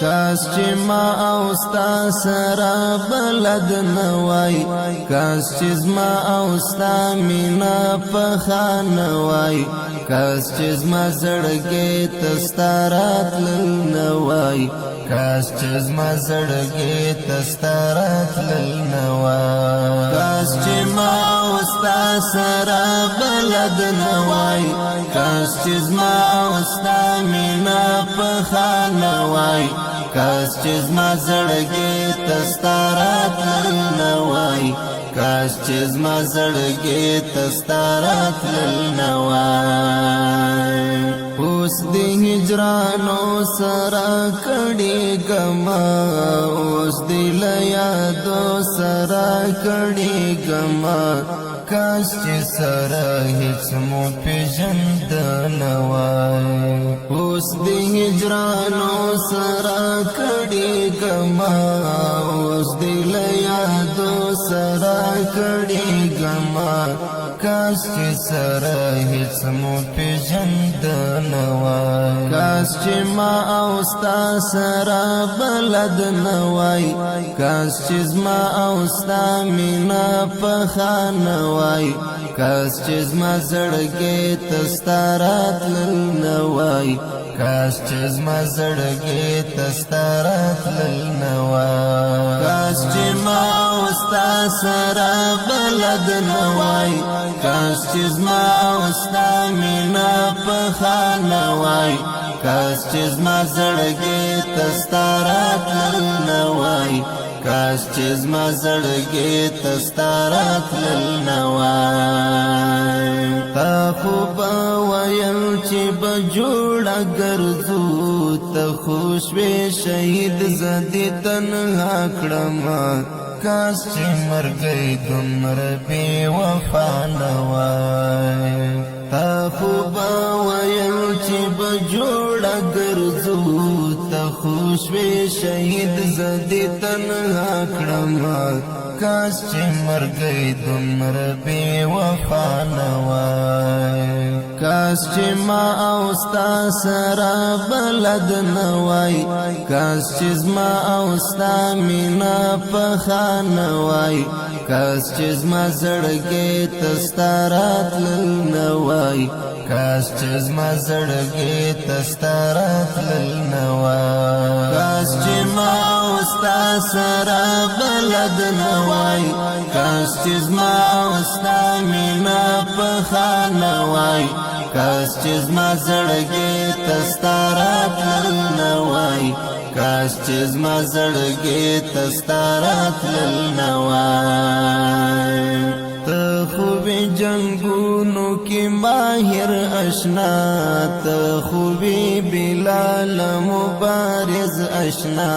کاس چې ما او ستا سره بلد نه وای کاس چې زما او ستا مینا پخه نه وای کاس چې زما زړګی ته ستا راتلل نه وای کاس چې زما زړګی ته ستا راتلل نه وای کاس چې ما او ستا سره بلد نه وای کاس چې زما او ستا مینا پخه نه وای کاس چې زما زړګی ته ستا راتلل نه وای کاس چې زما زړګی ته ستا راتلل نه وای اوس د هجرانو سره کړي ګما اوس د یادو سره کړي ګما کاس چې سره هیڅ مو پیژندنه وای اوس د هجرانو سره کړي ګما اوس د یادو سره کړي ګما کاس چې سره هیڅ مو پیژندنه وای کاس چې ما او ستا سره بلد نه وای کاس چې زما او ستا مینا پخه نه وای کاس چې زما زړګی ته ستا راتلل نه وای کاس چې زما زړګی ته ستا راتلل نه وای کاس چې ما او ستا سره بلد نه وای کاس چې زما او ستا مینا پخه نه وای کاس چې زما زړګی ته ستا راتلل نه وای کاس چې زما زړګی ته ستا راتلل نه وای تا خو به ویل چې به جوړه ګرځو ته خو شوې شهید زه دې تنها کړمه کاس چې مرګی دومره بې وفا نه وای تا خو به ویل چې به جوړه ګرځو ته خو شوې شهید زه دې تنها کړمه کاس چې مرګی دومره بې وفا نه وای کاس چې ما او ستا سره بلد نه وای کاس چې زما او ستا مینا پخه نه وای کاس چې زما زړګی ته ستا راتلل نه وای کاس چې زما زړګی ته ستا راتلل نه وای کاس چې ما او ستا سره بلد نه وای کاس چې زما او ستا مینا پخه نه وای کاس چې زما زړګی ته ستا راتلل نه وای کاس چې زما زړګی ته ستا راتلل نه وای ته خو به جنگونو کې ماهر آشنا ته خو به بلال مبارز آشنا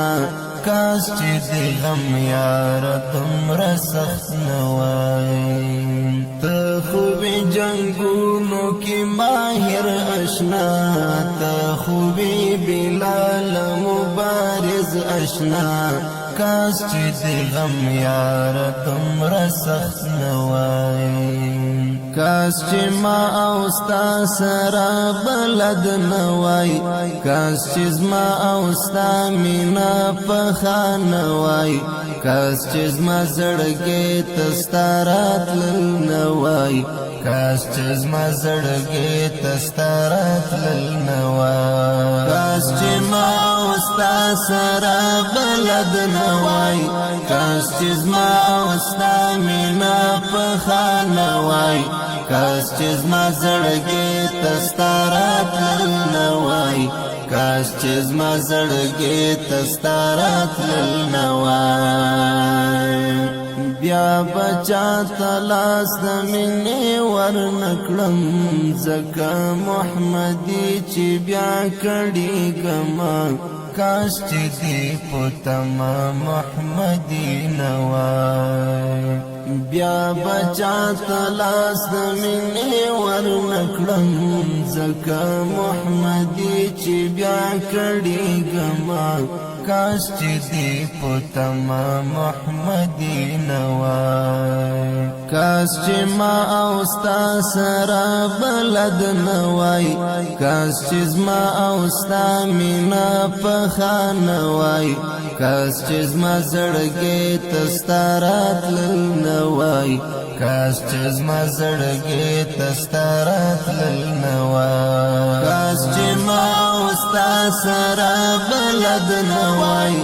کاس چې د غم یار دومره سخت نه وای ته خو به جنگونو کې ماهر آشنا ته خو به بلال مبارز آشنا کاس چې د غم یار دومره سخت نه وای کاس چې ما او ستا سره بلد نه وای کاس چې زما او ستا مینا پخه نه وای کاس چې زما زړګی ته ستا راتلل نه وای کاس چې زما زړګی ته ستا راتلل نه وای کاس چې ما او ستا سره بلد نه وای کاس چې زما او ستا مینا پخه نه وای کاس چې زما زړګی ته ستا راتلل نه وای کاس چې زما زړګی ته ستا راتلل نه وای بیا بچا تلاس د مینې ورنکړم ځکه محمدي چې بیا کړي ګما کاش چې دې په تمام محمدي نه وای بیا بچا تلاس د مینې ورنکړم ځکه محمدي چې بیا کړي ګما کاش چې دې په تمام محمدي نه وای کاش چې ما او ستا سره بلد نه وای کاش چې زما او ستا مینا په خانوای کاس چې زما زړګي تستارات لنوای کاس چې زما زړګي تستارات لنوای کاس چې ما اوستا سره بلد نوای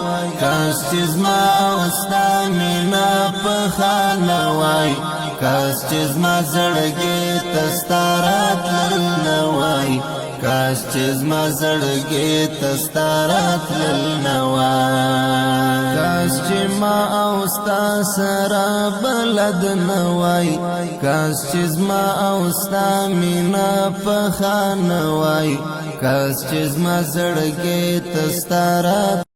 کاس چې زما اوستا مینا په خانوای کاس چې زما زړګي تستارات لنوای کاس چې زما زړګي تستارات لنوای کاس چې ما اوستا سره بلد نوای کاس چې زما اوستا مینا په خانوای کاس چې زما زړګي تستارات